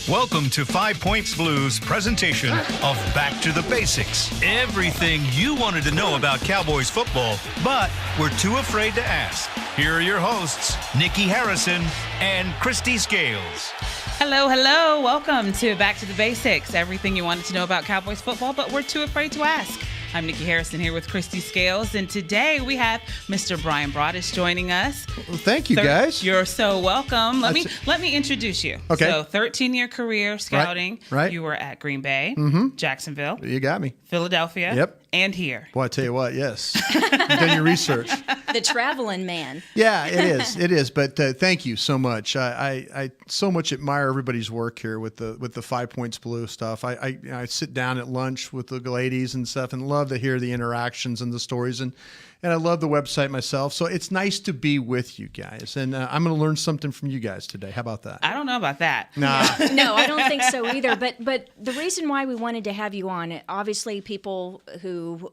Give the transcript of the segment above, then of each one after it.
Welcome to 5 Points Blues presentation of Back to the Basics. Everything you wanted to know about Cowboys football, but were too afraid to ask. Here are your hosts, Nikki Harrison and Kristi Scales. Hello, hello. Welcome to Back to the Basics. Everything you wanted to know about Cowboys football, but were too afraid to ask. I'm Nikki Harrison here with Kristi Scales, and today we have Mr. Bryan Broaddus joining us. Well, thank you, guys. You're so welcome. Let me introduce you. Okay. So, 13-year career scouting. Right. You were at Green Bay, Jacksonville, You got me. Philadelphia, Yep. and here. Boy, I tell you what, yes. You've done your research. The traveling man. Yeah, it is. But thank you so much. I so much admire everybody's work here with the 5 Points Blue stuff. I sit down at lunch with the ladies and stuff and love to hear the interactions and the stories, and I love the website myself. So it's nice to be with you guys, and I'm going to learn something from you guys today. How about that? I don't know about that. Nah. No, I don't think so either. But the reason why we wanted to have you on, obviously people who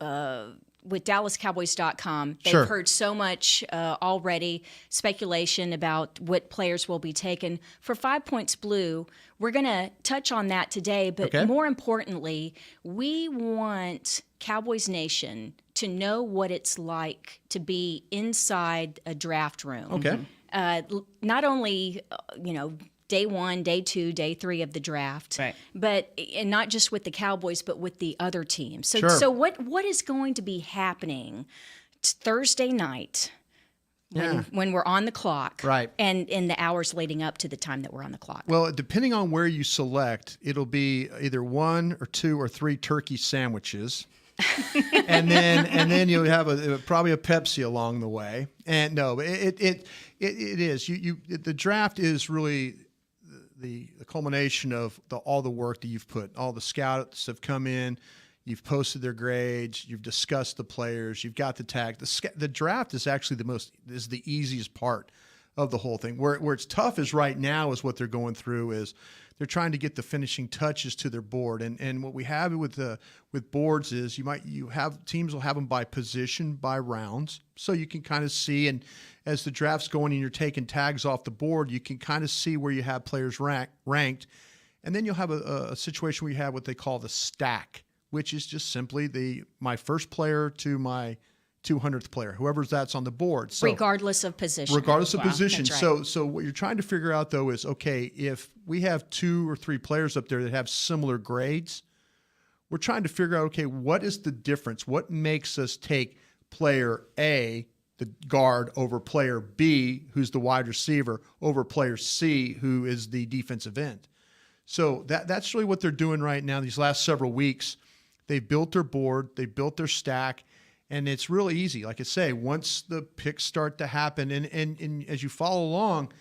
with DallasCowboys.com, they've Sure. heard so much already, speculation about what players will be taken. For 5 Points Blue, we're going to touch on that today, but Okay. more importantly, we want Cowboys Nation to know what it's like to be inside a draft room. Okay. Not only, day 1, day 2, day 3 of the draft, Right. but and not just with the Cowboys, but with the other teams. So, Sure. so what is going to be happening Thursday night when we're on the clock, Right. and in the hours leading up to the time that we're on the clock? Well, depending on where you select, it'll be either 1 or 2 or 3 turkey sandwiches. and then you'll have probably a Pepsi along the way. And no, it is. The draft is really the culmination of all the work that you've put. All the scouts have come in, you've posted their grades, you've discussed the players, you've got the tag. The draft is actually the easiest part of the whole thing. Where it's tough is right now is what they're going through is they're trying to get the finishing touches to their board. And what we have with boards is teams will have them by position, by rounds, so you can kind of see. And as the draft's going and you're taking tags off the board, you can kind of see where you have players ranked. And then you'll have a situation where you have what they call the stack, which is just simply my first player to my 200th player, whoever's that's on the board. So, Regardless of position. Regardless of position. That's right. So what you're trying to figure out, though, is, okay, if we have 2 or 3 players up there that have similar grades, we're trying to figure out, okay, what is the difference? What makes us take player A, the guard, over player B, who's the wide receiver, over player C, who is the defensive end? So that's really what they're doing right now these last several weeks. They've built their board. They built their stack. And it's really easy. Like I say, once the picks start to happen, and as you follow along,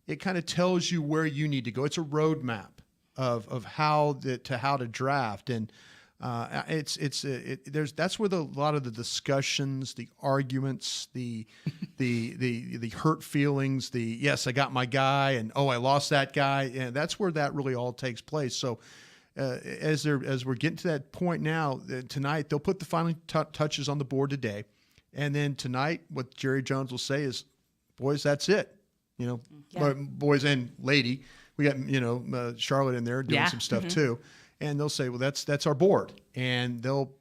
it kind of tells you where you need to go. It's a roadmap of how to draft, and that's where a lot of the discussions, the arguments, the hurt feelings, yes, I got my guy, and I lost that guy, and that's where that really all takes place. So. As we're getting to that point now, tonight they'll put the final touches on the board today, and then tonight what Jerry Jones will say is, "Boys, that's it." Boys and lady, we got Charlotte in there doing some stuff too, and they'll say, "Well, that's our board," and they'll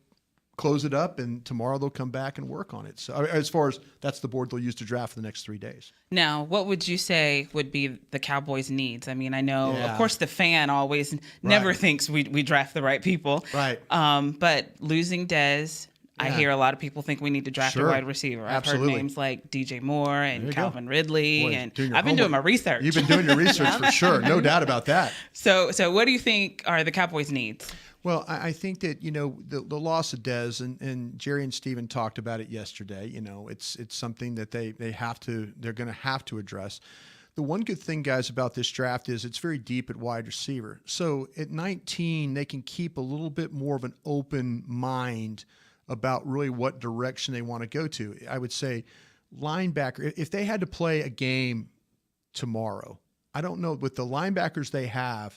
close it up, and tomorrow they'll come back and work on it. So as far as that's the board they'll use to draft for the next 3 days. Now, what would you say would be the Cowboys' needs? I mean, I know, of course, the fan always never thinks we draft the right people. Right. But losing Dez, I hear a lot of people think we need to draft a wide receiver. I've heard names like DJ Moore and Calvin Ridley, Boy, and I've been doing my research. You've been doing your research for sure, no doubt about that. So what do you think are the Cowboys' needs? Well, I think that, the loss of Dez, and Jerry and Steven talked about it yesterday. It's something that they're going to have to address. The one good thing, guys, about this draft is it's very deep at wide receiver. So at 19, they can keep a little bit more of an open mind about really what direction they want to go to. I would say linebacker, if they had to play a game tomorrow, I don't know, with the linebackers they have,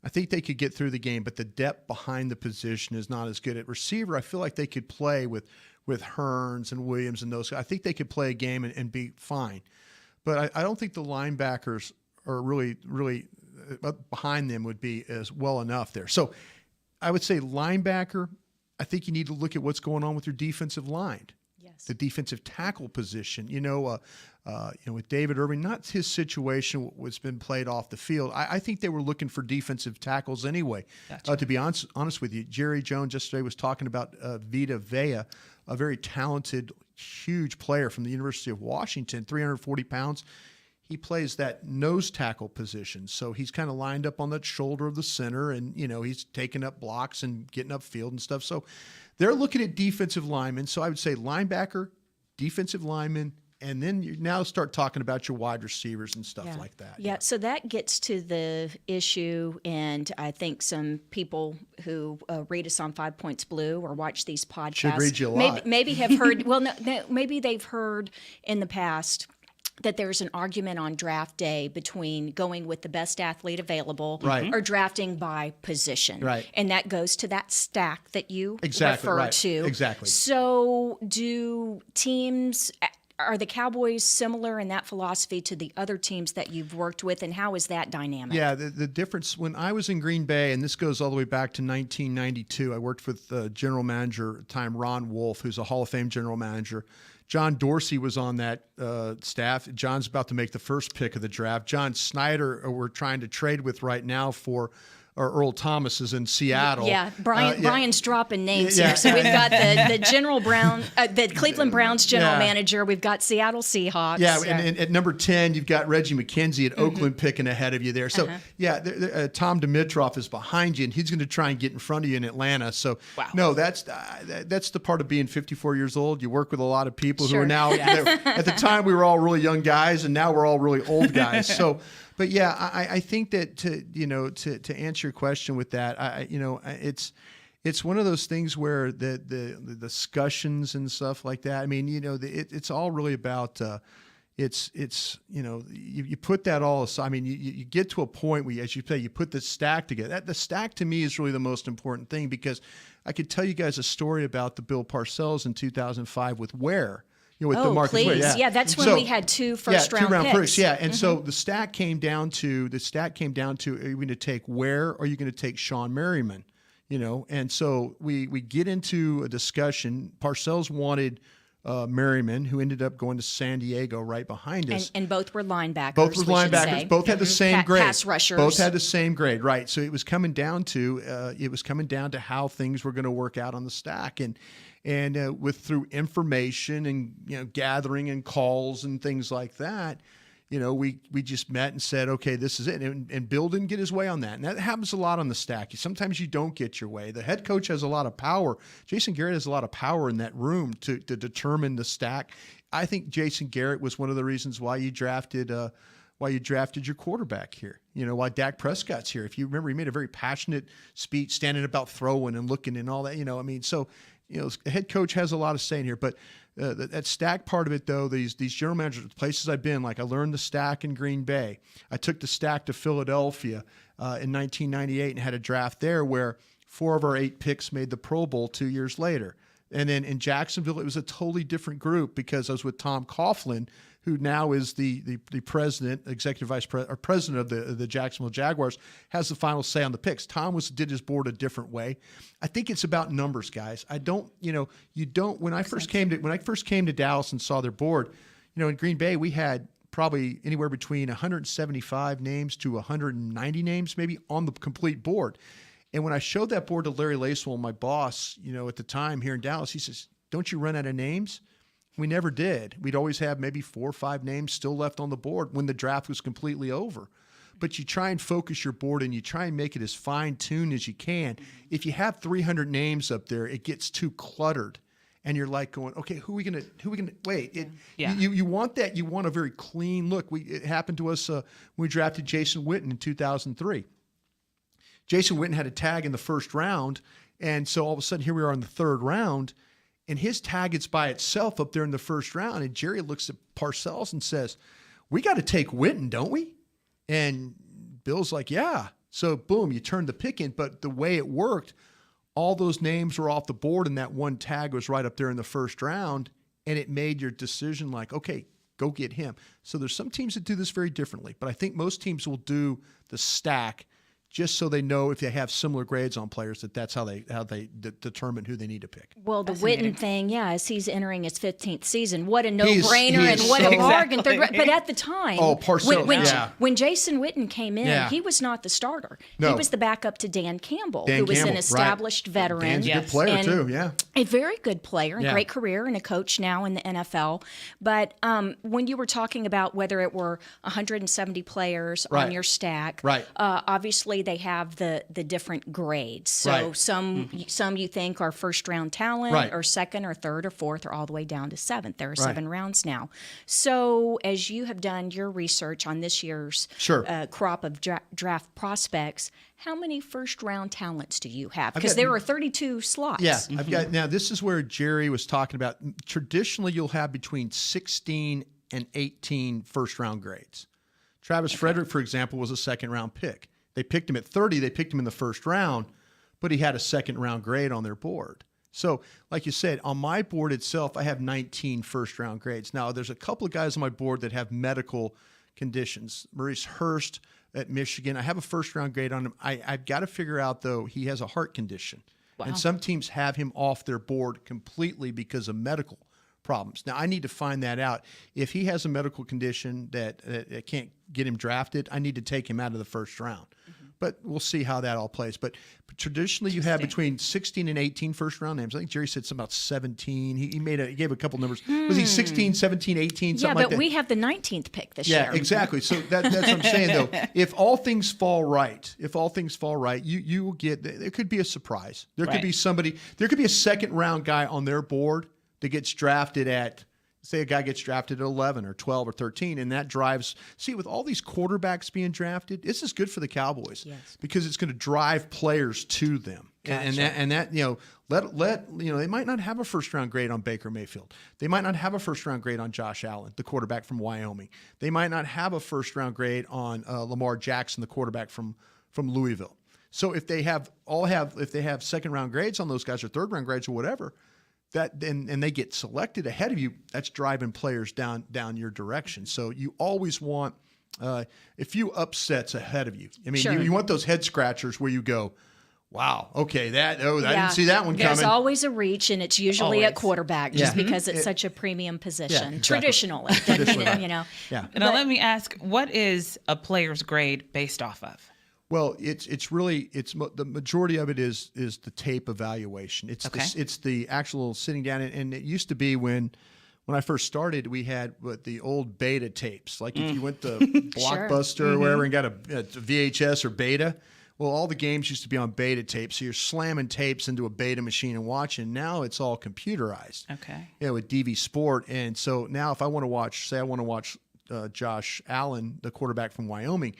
I think they could get through the game, but the depth behind the position is not as good. At receiver, I feel like they could play with Hearns and Williams and those guys. I think they could play a game and be fine. But I don't think the linebackers are really behind them would be as well enough there. So I would say linebacker, I think you need to look at what's going on with your defensive line. Yes. The defensive tackle position, with David Irving, not his situation what's been played off the field. I think they were looking for defensive tackles anyway. Gotcha. To be honest with you, Jerry Jones yesterday was talking about Vita Vea, a very talented, huge player from the University of Washington, 340 pounds. He plays that nose tackle position. So he's kind of lined up on the shoulder of the center, and, he's taking up blocks and getting up field and stuff. So they're looking at defensive linemen. So I would say linebacker, defensive lineman, and then you now start talking about your wide receivers and stuff like that. Yeah, so that gets to the issue, and I think some people who read us on 5 Points Blue or watch these podcasts Should read you a lot. maybe have heard, maybe they've heard in the past that there's an argument on draft day between going with the best athlete available or drafting by position. Right. And that goes to that stack that you Exactly, refer right. to. Exactly. So are the Cowboys similar in that philosophy to the other teams that you've worked with, and how is that dynamic? Yeah, the difference when I was in Green Bay, and this goes all the way back to 1992, I worked with general manager at the time, Ron Wolf, who's a Hall of Fame general manager. John Dorsey was on that staff. John's about to make the first pick of the draft. John Snyder, we're trying to trade with right now for Earl Thomas is in Seattle. Yeah, Brian's dropping names here. So we've got the Cleveland Browns general manager. We've got Seattle Seahawks. Yeah, and at number 10, you've got Reggie McKenzie at Oakland picking ahead of you there. So, Tom Dimitroff is behind you, and he's going to try and get in front of you in Atlanta. So, no, that's the part of being 54 years old. You work with a lot of people who are now, at the time, we were all really young guys, and now we're all really old guys. So, but yeah, I think that to answer your question with that, it's one of those things where the discussions and stuff like that. I mean, it's all really about you put that all aside. I mean, you get to a point where, as you say, you put the stack together. The stack to me is really the most important thing, because I could tell you guys a story about the Bill Parcells in 2005 with Ware. With the Marcus please. Ware, Yeah, that's when we had two first-round picks. Yeah, and so the stack came down to, are you going to take Ware or are you going to take Sean Merriman? And so we get into a discussion. Parcells wanted Merriman, who ended up going to San Diego right behind us. And both were linebackers. Both were linebackers. Both had the same grade. Pass rushers. Both had the same grade, right? So it was coming down to how things were going to work out on the stack, and through information and gathering and calls and things like that, we just met and said, okay, this is it. And Bill didn't get his way on that. And that happens a lot on the stack. Sometimes you don't get your way. The head coach has a lot of power. Jason Garrett has a lot of power in that room to determine the stack. I think Jason Garrett was one of the reasons why you drafted your quarterback here. Why Dak Prescott's here. If you remember, he made a very passionate speech standing about throwing and looking and all that. The head coach has a lot of say in here, but that stack part of it, though, these general managers, places I've been, like I learned the stack in Green Bay. I took the stack to Philadelphia in 1998 and had a draft there where 4 of our 8 picks made the Pro Bowl 2 years later. And then in Jacksonville, it was a totally different group, because I was with Tom Coughlin, who now is the president, executive vice president, or president of the Jacksonville Jaguars, has the final say on the picks. Tom did his board a different way. I think it's about numbers, guys. When I first came to Dallas and saw their board, in Green Bay we had probably anywhere between 175 names to 190 names maybe on the complete board. And when I showed that board to Larry Lacewell, my boss, at the time here in Dallas, he says, "Don't you run out of names?" We never did. We'd always have maybe 4 or 5 names still left on the board when the draft was completely over. But you try and focus your board and you try and make it as fine-tuned as you can. If you have 300 names up there, it gets too cluttered. And you're like going, okay, who are we gonna wait? You want that. You want a very clean look. It happened to us when we drafted Jason Witten in 2003. Jason Witten had a tag in the first round, and so all of a sudden here we are in the third round, and his tag is by itself up there in the first round. And Jerry looks at Parcells and says, "We got to take Witten, don't we?" And Bill's like, "Yeah." So boom, you turn the pick in. But the way it worked, all those names were off the board, and that one tag was right up there in the first round, and it made your decision like, okay, go get him. So there's some teams that do this very differently, but I think most teams will do the stack just so they know if they have similar grades on players that's how they determine who they need to pick. Well, the Witten thing, as he's entering his 15th season, what a no-brainer and what a bargain. Exactly. But at the time, when Jason Witten came in, he was not the starter. No. He was the backup to Dan Campbell, who was an established veteran. Dan's a good player too, a very good player, and great career, and a coach now in the NFL. But when you were talking about whether it were 170 players on your stack, obviously they have the different grades. So some you think are first round talent, or second or third or fourth, or all the way down to seventh. There are 7 rounds now. So as you have done your research on this year's crop of draft prospects, how many first round talents do you have? Because there are 32 slots. Yeah, I've got, now this is where Jerry was talking about. Traditionally, you'll have between 16 and 18 first round grades. Travis Frederick, for example, was a second round pick. They picked him at 30. They picked him in the first round, but he had a second round grade on their board. So, like you said, on my board itself, I have 19 first round grades. Now, there's a couple of guys on my board that have medical conditions. Maurice Hurst at Michigan, I have a first round grade on him. I've got to figure out, though, he has a heart condition. Wow. And some teams have him off their board completely because of medical problems. Now, I need to find that out. If he has a medical condition that can't get him drafted, I need to take him out of the first round. But we'll see how that all plays. But traditionally, you have between 16 and 18 first-round names. I think Jerry said something about 17. He gave a couple numbers. Was he 16, 17, 18, something like that? Yeah, but we have the 19th pick this year. Yeah, exactly. So that's what I'm saying, though. If all things fall right, you will get – there could be a surprise. There could be somebody – there could be a second-round guy on their board that gets drafted at – say a guy gets drafted at 11 or 12 or 13, and that drives – see, with all these quarterbacks being drafted, this is good for the Cowboys because it's going to drive players to them. Gotcha. And that they might not have a first-round grade on Baker Mayfield. They might not have a first-round grade on Josh Allen, the quarterback from Wyoming. They might not have a first-round grade on Lamar Jackson, the quarterback from Louisville. So if they have second-round grades on those guys or third-round grades or whatever – and they get selected ahead of you, that's driving players down your direction. So you always want a few upsets ahead of you. I mean, you want those head scratchers where you go, wow, okay, I didn't see that one coming. There's always a reach, and it's usually at quarterback just because it's such a premium position, traditionally. Now let me ask, what is a player's grade based off of? Well, it's the majority of it is the tape evaluation. It's the actual sitting down, and it used to be when I first started, we had the old beta tapes. Like if you went to Blockbuster or wherever and got a VHS or beta, well, all the games used to be on beta tapes. So you're slamming tapes into a beta machine and watching. Now it's all computerized. Okay. With DV Sport, and so now if I want to watch, Josh Allen, the quarterback from Wyoming.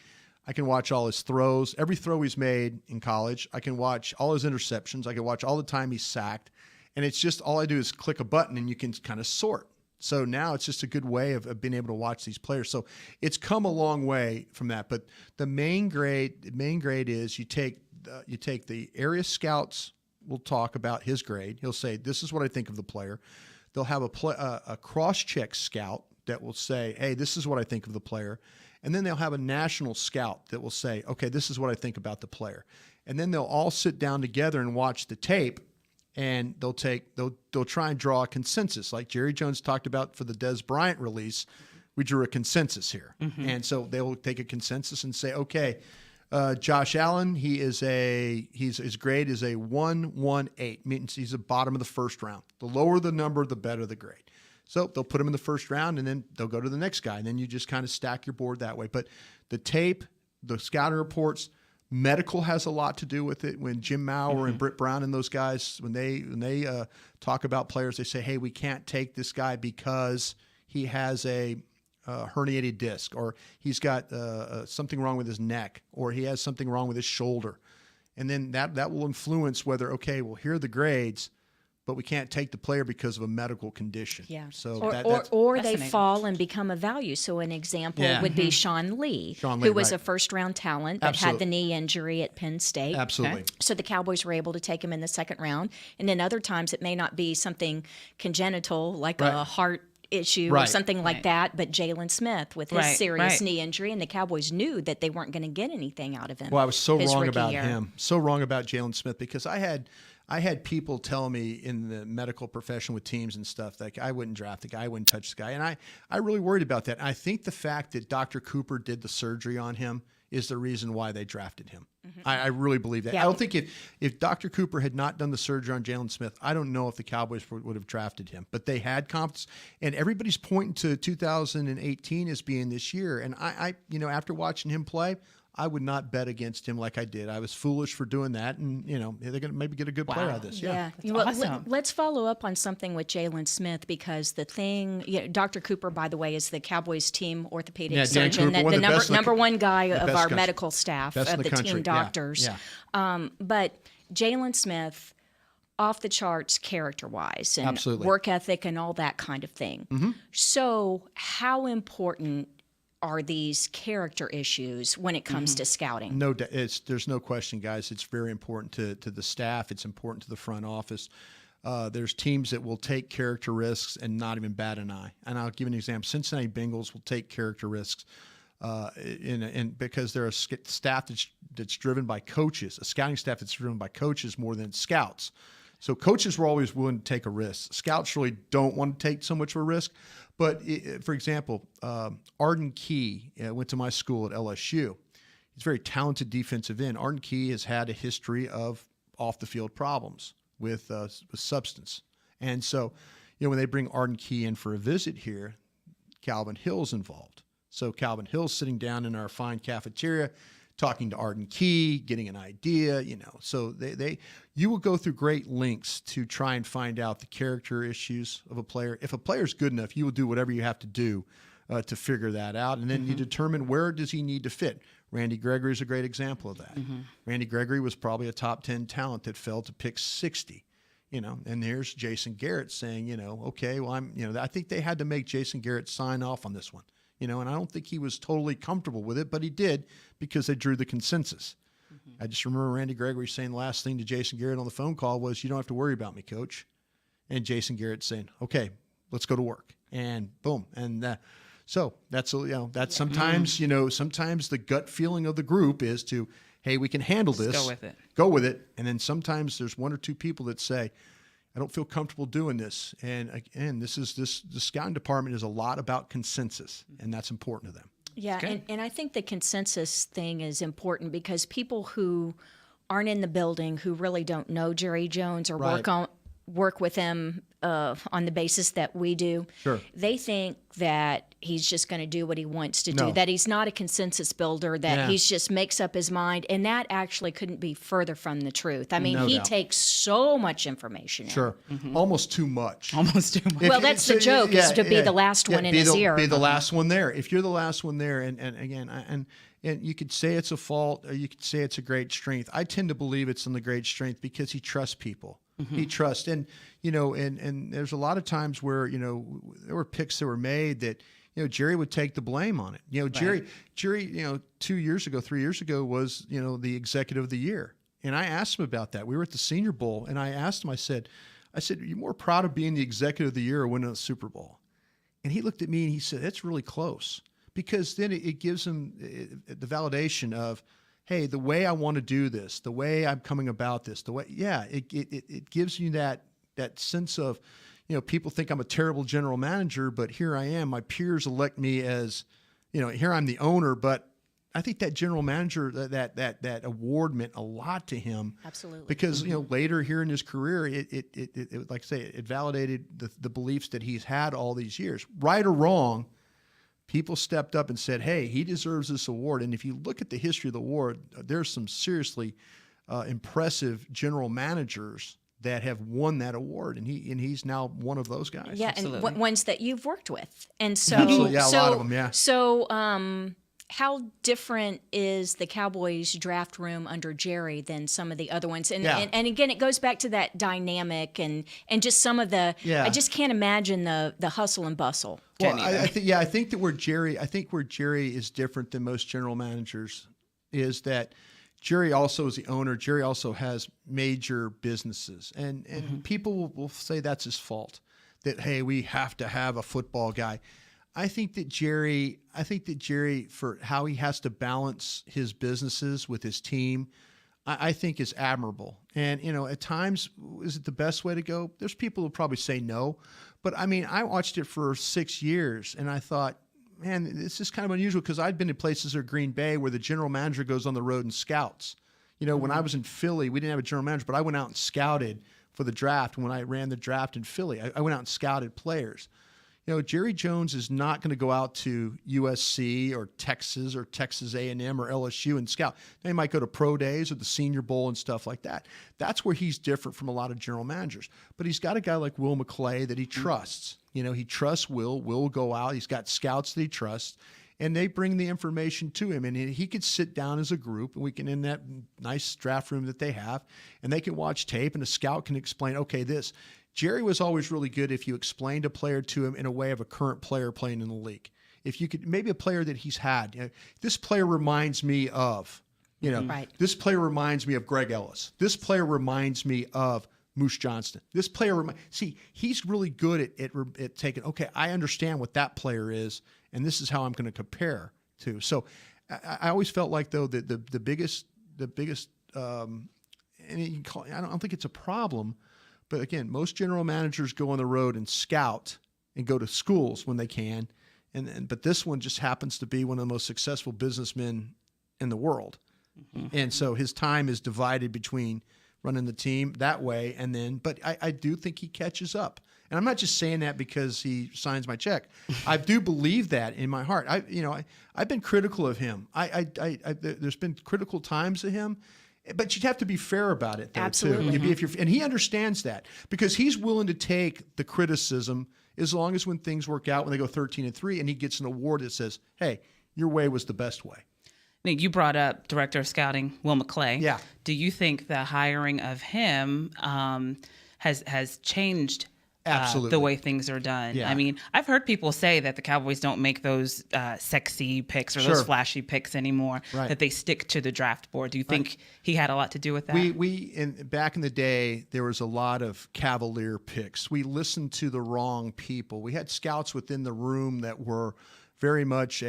I can watch all his throws, every throw he's made in college. I can watch all his interceptions. I can watch all the time he's sacked. And it's just all I do is click a button and you can kind of sort. So now it's just a good way of being able to watch these players. So it's come a long way from that. But the main grade is you take the area scouts will talk about his grade. He'll say, this is what I think of the player. They'll have a cross-check scout that will say, hey, this is what I think of the player. And then they'll have a national scout that will say, okay, this is what I think about the player. And then they'll all sit down together and watch the tape, and they'll try and draw a consensus. Like Jerry Jones talked about for the Des Bryant release, we drew a consensus here. And so they'll take a consensus and say, okay, Josh Allen, his grade is a 118, means he's the bottom of the first round. The lower the number, the better the grade. So they'll put him in the first round, and then they'll go to the next guy, and then you just kind of stack your board that way. But the tape, the scouting reports, medical has a lot to do with it. When Jim Maurer and Britt Brown and those guys, when they talk about players, they say, hey, we can't take this guy because he has a herniated disc, or he's got something wrong with his neck, or he has something wrong with his shoulder. And then that will influence whether, okay, well, here are the grades, but we can't take the player because of a medical condition. Yeah. So or they fall and become a value. So an example would be Sean Lee, who was a first-round talent that had the knee injury at Penn State. Absolutely. Okay. So the Cowboys were able to take him in the second round. And then other times it may not be something congenital like a heart issue or something like that, but Jalen Smith with his serious knee injury, and the Cowboys knew that they weren't going to get anything out of him. Well, I was so wrong about him. So wrong about Jalen Smith, because I had people tell me in the medical profession with teams and stuff, like I wouldn't draft the guy, I wouldn't touch the guy. And I really worried about that. And I think the fact that Dr. Cooper did the surgery on him is the reason why they drafted him. I really believe that. Yeah. I don't think if Dr. Cooper had not done the surgery on Jalen Smith, I don't know if the Cowboys would have drafted him. But they had confidence, and everybody's pointing to 2018 as being this year. And I after watching him play, I would not bet against him like I did. I was foolish for doing that, and they're going to maybe get a good player out of this. Yeah. Well, awesome. Let's follow up on something with Jalen Smith, because the thing, Dr. Cooper, by the way, is the Cowboys team orthopedic surgeon, Cooper, the number one guy of our medical staff, of the team doctors. Yeah. But Jalen Smith, off the charts character-wise and Absolutely. Work ethic and all that kind of thing. Mm-hmm. So how important are these character issues when it comes to scouting? No, there's no question, guys. It's very important to the staff. It's important to the front office. There's teams that will take character risks and not even bat an eye. And I'll give you an example. Cincinnati Bengals will take character risks because they're a staff that's driven by coaches, a scouting staff that's driven by coaches more than scouts. So coaches were always willing to take a risk. Scouts really don't want to take so much of a risk. But for example, Arden Key went to my school at LSU. He's a very talented defensive end. Arden Key has had a history of off-the-field problems with substance. And so, when they bring Arden Key in for a visit here, Calvin Hill's involved. So Calvin Hill's sitting down in our fine cafeteria, talking to Arden Key, getting an idea, So you will go through great lengths to try and find out the character issues of a player. If a player's good enough, you will do whatever you have to do to figure that out. And then you determine where does he need to fit. Randy Gregory is a great example of that. Randy Gregory was probably a top 10 talent that fell to pick 60. And here's Jason Garrett saying, okay, well, I think they had to make Jason Garrett sign off on this one. And I don't think he was totally comfortable with it, but he did because they drew the consensus. I just remember Randy Gregory saying the last thing to Jason Garrett on the phone call was, "You don't have to worry about me, Coach." And Jason Garrett saying, "Okay, let's go to work." And boom. And so that's sometimes, sometimes the gut feeling of the group is to, hey, we can handle this. Go with it. And then sometimes there's one or two people that say, I don't feel comfortable doing this. And again, the scouting department is a lot about consensus, and that's important to them. Yeah, and I think the consensus thing is important because people who aren't in the building, who really don't know Jerry Jones or work with him on the basis that we do, they think that he's just going to do what he wants to do, that he's not a consensus builder, that he just makes up his mind, and that actually couldn't be further from the truth. I mean, he takes so much information in. Almost too much. Well, that's the joke, is to be the last one in his ear. Be the last one there. If you're the last one there, and again, and you could say it's a fault or you could say it's a great strength. I tend to believe it's in the great strength because he trusts people. He trusts. And, and there's a lot of times where, there were picks that were made that, Jerry would take the blame on it. Jerry, 3 years ago was, the executive of the year. And I asked him about that. We were at the Senior Bowl and I asked him, I said, are you more proud of being the executive of the year or winning the Super Bowl? And he looked at me and he said, that's really close. Because then it gives him the validation of, hey, the way I want to do this, the way I'm coming about this, it gives you that sense of, people think I'm a terrible general manager, but here I am. My peers elect me as, here I'm the owner, but I think that general manager, that award meant a lot to him. Absolutely. Because, later here in his career, it like I say, it validated the beliefs that he's had all these years. Right or wrong, people stepped up and said, hey, he deserves this award. And if you look at the history of the award, there's some seriously impressive general managers that have won that award. And he's now one of those guys. Yeah, absolutely. And ones that you've worked with. And so, absolutely. Yeah, a lot of them, yeah. So how different is the Cowboys draft room under Jerry than some of the other ones? And again, it goes back to that dynamic and just some of the, I just can't imagine the hustle and bustle. Well, I think where Jerry is different than most general managers is that Jerry also is the owner. Jerry also has major businesses, and people will say that's his fault. that, hey, we have to have a football guy. I think that Jerry, for how he has to balance his businesses with his team, I think is admirable. And, at times, is it the best way to go? There's people who probably say no. But, I watched it for 6 years, and I thought, man, this is kind of unusual because I'd been to places like Green Bay where the general manager goes on the road and scouts. When I was in Philly, we didn't have a general manager, but I went out and scouted for the draft. When I ran the draft in Philly, I went out and scouted players. Jerry Jones is not going to go out to USC or Texas A&M or LSU and scout. They might go to pro days or the Senior Bowl and stuff like that. That's where he's different from a lot of general managers. But he's got a guy like Will McClay that he trusts. He trusts Will. Will will go out. He's got scouts that he trusts, and they bring the information to him. And he could sit down as a group, and we can, in that nice draft room that they have, and they can watch tape, and a scout can explain, okay, this. Jerry was always really good if you explained a player to him in a way of a current player playing in the league. If you could, maybe a player that he's had, this player reminds me of, right. This player reminds me of Greg Ellis. This player reminds me of Moose Johnston. This player, he's really good at taking, okay, I understand what that player is, and this is how I'm going to compare to. So I always felt like, though, that the biggest, and I don't think it's a problem. But again, most general managers go on the road and scout and go to schools when they can, but this one just happens to be one of the most successful businessmen in the world, and so his time is divided between running the team that way but I do think he catches up, and I'm not just saying that because he signs my check. I do believe that in my heart. I've been critical of him. There's been critical times of him. But you'd have to be fair about it, though, absolutely. too. And he understands that because he's willing to take the criticism as long as when things work out, when they go 13-3, and he gets an award that says, hey, your way was the best way. Nick, you brought up Director of Scouting, Will McClay. Yeah. Do you think the hiring of him has changed Absolutely the way things are done? Yeah. I've heard people say that the Cowboys don't make those sexy picks or those flashy picks anymore, that they stick to the draft board. Do you think he had a lot to do with that? Back in the day, there was a lot of cavalier picks. We listened to the wrong people. We had scouts within the room that were very much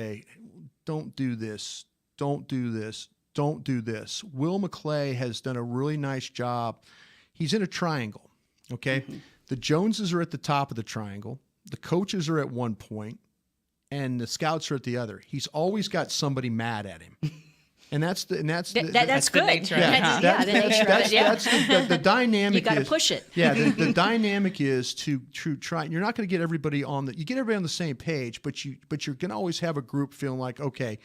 don't do this, don't do this, don't do this. Will McClay has done a really nice job. He's in a triangle, okay? Mm-hmm. The Joneses are at the top of the triangle. The coaches are at one point, and the scouts are at the other. He's always got somebody mad at him, and that's good. That's the nature That's the dynamic. You got to push it. Yeah, the dynamic is to try. You're not going to get everybody on the same page, but you're going to always have a group feeling like, okay.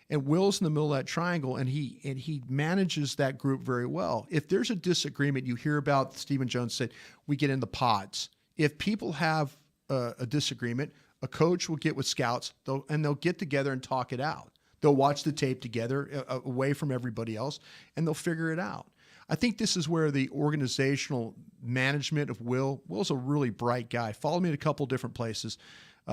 And Will's in the middle of that triangle, and he manages that group very well. If there's a disagreement, you hear about, Stephen Jones said, we get in the pods. If people have a disagreement, a coach will get with scouts, they'll get together and talk it out. They'll watch the tape together away from everybody else, and they'll figure it out. I think this is where the organizational management of Will's a really bright guy. Followed me at a couple different places.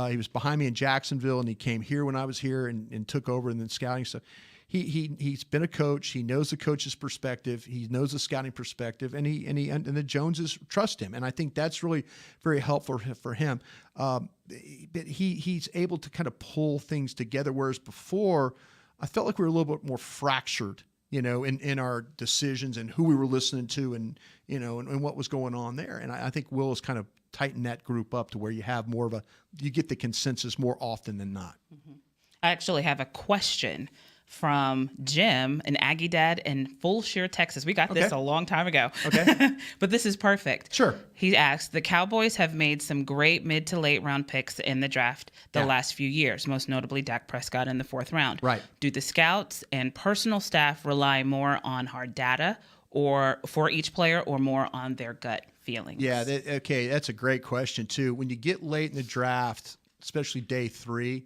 He was behind me in Jacksonville, and he came here when I was here and took over and then scouting stuff. He's been a coach. He knows the coach's perspective. He knows the scouting perspective, and the Joneses trust him. And I think that's really very helpful for him. But he's able to kind of pull things together, whereas before I felt like we were a little bit more fractured, in our decisions and who we were listening to and what was going on there. And I think Will has kind of tightened that group up to where you have you get the consensus more often than not. Mm-hmm. I actually have a question from Jim, an Aggie dad in Fulshire, Texas. We got this a long time ago. Okay. But this is perfect. Sure. He asked, the Cowboys have made some great mid to late round picks in the draft the last few years, most notably Dak Prescott in the 4th round. Right. Do the scouts and personal staff rely more on hard data or for each player or more on their gut feelings? Yeah, that's a great question too. When you get late in the draft, especially day 3,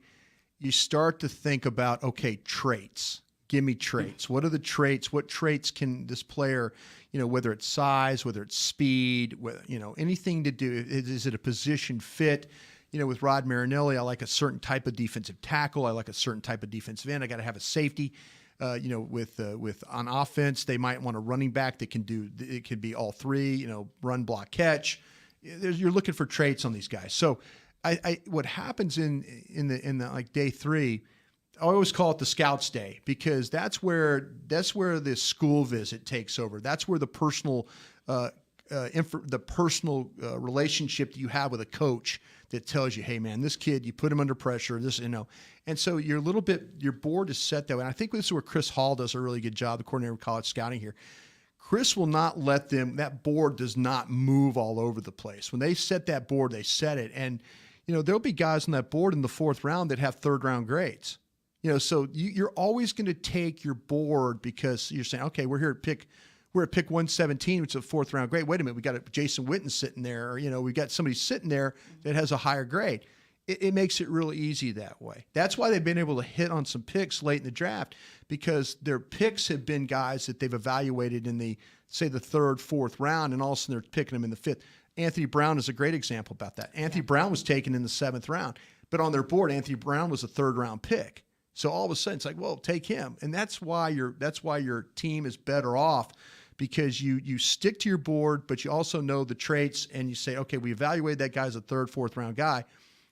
you start to think about, traits. Give me traits. What are the traits? What traits can this player, whether it's size, whether it's speed, anything to do. Is it a position fit? With Rod Marinelli, I like a certain type of defensive tackle. I like a certain type of defensive end. I got to have a safety. With on offense, they might want a running back that can do. It could be all 3. Run, block, catch. you're looking for traits on these guys. So what happens in the like day 3, I always call it the Scouts Day, because that's where the school visit takes over. That's where the personal relationship that you have with a coach that tells you, hey man, this kid, you put him under pressure, and so your board is set that way. And I think this is where Chris Hall does a really good job, the coordinator of college scouting here. Chris will not let that board does not move all over the place. When they set that board, they set it. And, there'll be guys on that board in the 4th round that have 3rd round grades. So you're always going to take your board because you're saying, okay, we're at pick 117, which is a 4th round grade. Wait a minute, we got a Jason Witten sitting there, or, we got somebody sitting there that has a higher grade. It makes it really easy that way. That's why they've been able to hit on some picks late in the draft, because their picks have been guys that they've evaluated in the 3rd, 4th round, and all of a sudden they're picking them in the 5th. Anthony Brown is a great example about that. Anthony Brown was taken in the 7th round, but on their board, Anthony Brown was a 3rd round pick. So all of a sudden it's like, well, take him. And that's why your team is better off, because you stick to your board, but you also know the traits, and you say, okay, we evaluated that guy as a 3rd, 4th round guy.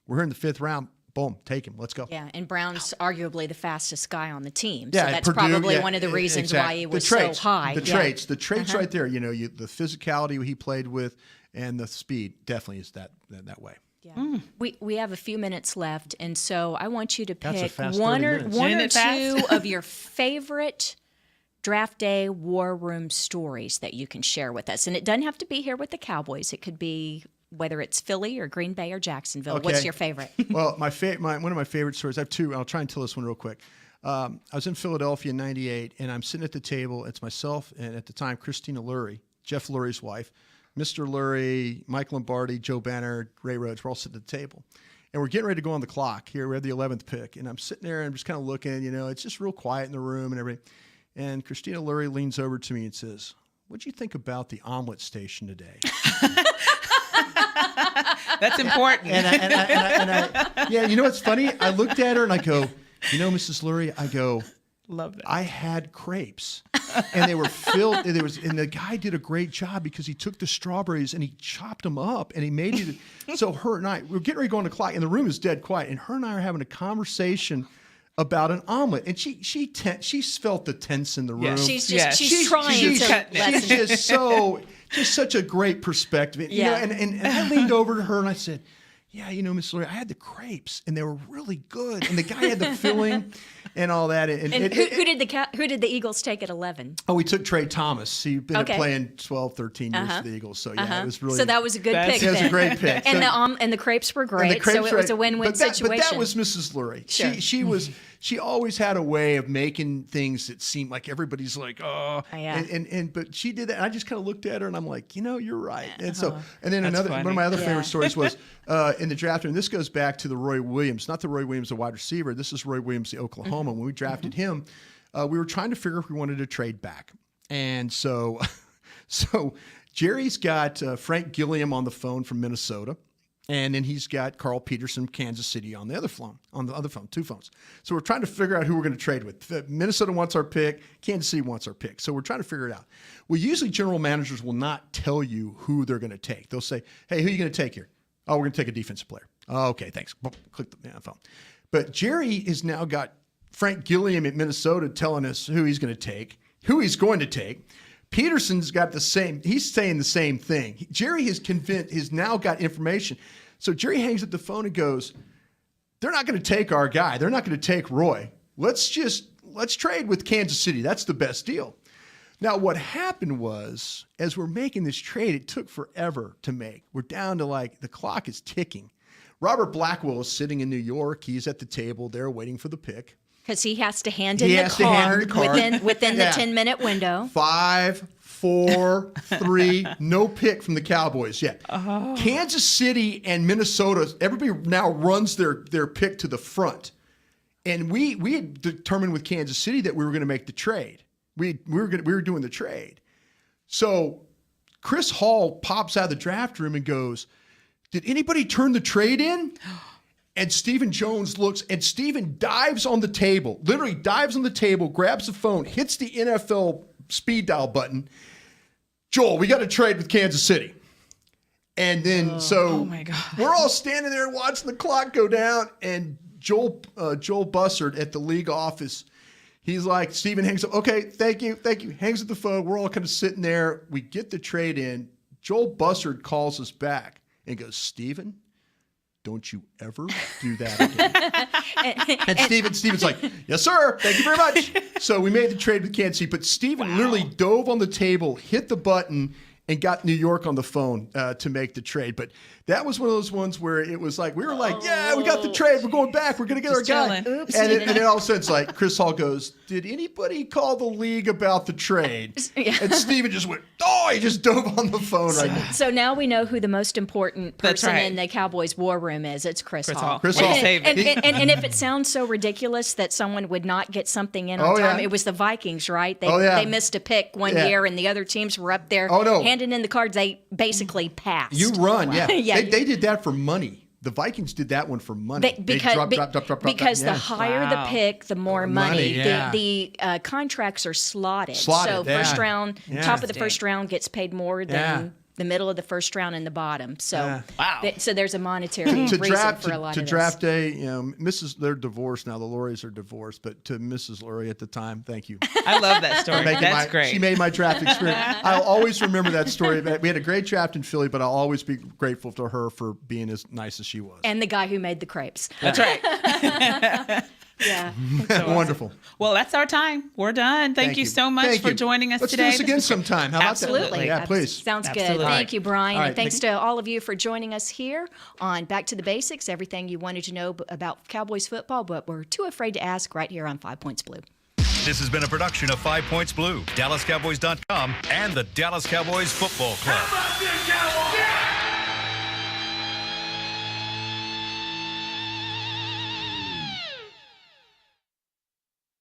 We're in the 5th round. Boom, take him. Let's go. Yeah, and Brown's arguably the fastest guy on the team. So that's Purdue, probably one of the reasons why he was so high. The traits right there. The physicality he played with, and the speed definitely is that way. Yeah. We have a few minutes left, and so I want you to pick one or two of your favorite draft day war room stories that you can share with us. And it doesn't have to be here with the Cowboys. It could be whether it's Philly or Green Bay or Jacksonville. Okay. What's your favorite? Well, one of my favorite stories, I have 2. I'll try and tell this one real quick. I was in Philadelphia in 98, and I'm sitting at the table. It's myself and, at the time, Christina Lurie, Jeff Lurie's wife, Mr. Lurie, Mike Lombardi, Joe Banner, Ray Rhodes. We're all sitting at the table. And we're getting ready to go on the clock. Here we have the 11th pick. And I'm sitting there and I'm just kind of looking. It's just real quiet in the room and everything. And Christina Lurie leans over to me and says, what'd you think about the omelet station today? That's important. Yeah, what's funny? I looked at her and I go, Mrs. Lurie, I go, love that. I had crepes, and they were filled. And the guy did a great job, because he took the strawberries and he chopped them up and he made it. So her and I, we're getting ready to go on the clock, and the room is dead quiet, and her and I are having a conversation about an omelet, and she's felt the tense in the room. Yeah. She's trying she's just such a great perspective. And I leaned over to her and I said, yeah, Miss Lurie, I had the crepes and they were really good, and the guy had the filling and all that. And who did the Eagles take at 11? Oh, we took Trey Thomas. He'd been playing 12, 13 years for the Eagles. So it was really. So that was a good pick. It was a great pick. And the crepes were great. So it was a win-win situation. But that was Mrs. Lurie. Sure. She always had a way of making things that seemed like everybody's like, oh, but she did that. And I just kind of looked at her and I'm like, you're right. And then one of my other favorite stories was in the draft, and this goes back to the Roy Williams, not the Roy Williams, the wide receiver. This is Roy Williams, the Oklahoma. When we drafted him, we were trying to figure if we wanted to trade back. And so Jerry's got Frank Gilliam on the phone from Minnesota. And then he's got Carl Peterson from Kansas City on the other phone, 2 phones. So we're trying to figure out who we're going to trade with. Minnesota wants our pick. Kansas City wants our pick. So we're trying to figure it out. Well, usually general managers will not tell you who they're going to take. They'll say, hey, who are you going to take here? Oh, we're going to take a defensive player. Oh, okay, thanks. Click the phone. But Jerry has now got Frank Gilliam at Minnesota telling us who he's going to take, who he's going to take. Peterson's got he's saying the same thing. Jerry has now got information. So Jerry hangs up the phone and goes, they're not going to take our guy. They're not going to take Roy. Let's trade with Kansas City. That's the best deal. Now, what happened was, as we're making this trade, it took forever to make. We're down to the clock is ticking. Robert Blackwell is sitting in New York. He's at the table there waiting for the pick. Because he has to hand in the card within the 10-minute window. 5, 4, 3, no pick from the Cowboys yet. Oh. Kansas City and Minnesota, everybody now runs their pick to the front. And we had determined with Kansas City that we were going to make the trade. We were doing the trade. So Chris Hall pops out of the draft room and goes, did anybody turn the trade in? And Stephen Jones looks, and Stephen dives on the table, literally dives on the table, grabs the phone, hits the NFL speed dial button. Joel, we got to trade with Kansas City. And then oh my God. we're all standing there watching the clock go down, and Joel Bussard at the league office, he's like, Steven hangs up. Okay, thank you. Hangs up the phone. We're all kind of sitting there. We get the trade in. Joel Bussard calls us back and goes, Steven, don't you ever do that again. and Steven's like, yes, sir. Thank you very much. So we made the trade with Kansas City, but Steven literally dove on the table, hit the button, and got New York on the phone to make the trade. But that was one of those ones where it was like, we were like, yeah, we got the trade. We're going back. We're going to get our guy. Oops. And then all of a sudden it's like, Chris Hall goes, did anybody call the league about the trade? Yeah. And Steven just went, he just dove on the phone right now. So now we know who the most important That's person right. in the Cowboys war room is. It's Chris Hall. Chris Hall. And if it sounds so ridiculous that someone would not get something in on time, it was the Vikings, right? They missed a pick one year, and the other teams were up there handing in the cards. They basically passed. You run, yeah. Yeah. They did that for money. The Vikings did that one for money. Because yeah. the higher the pick, the more money. Yeah. The contracts are slotted. So first round, top of the first round gets paid more than the middle of the first round and the bottom. So so there's a monetary reason for a lot of this. To draft day, they're divorced now. The Lurie's are divorced, but to Mrs. Lurie at the time, thank you. I love that story. That's great. She made my draft experience. I'll always remember that story. We had a great draft in Philly, but I'll always be grateful to her for being as nice as she was. And the guy who made the crepes. That's right. Yeah. So wonderful. Well, that's our time. We're done. Thank you so much for joining us today. Let's do this again sometime. How about that? Absolutely. Yeah, please. Sounds good. Thank you, Brian. And thanks to all of you for joining us here on Back to the Basics, everything you wanted to know about Cowboys football, but were too afraid to ask right here on 5 Points Blue. This has been a production of 5 Points Blue, DallasCowboys.com, and the Dallas Cowboys Football Club.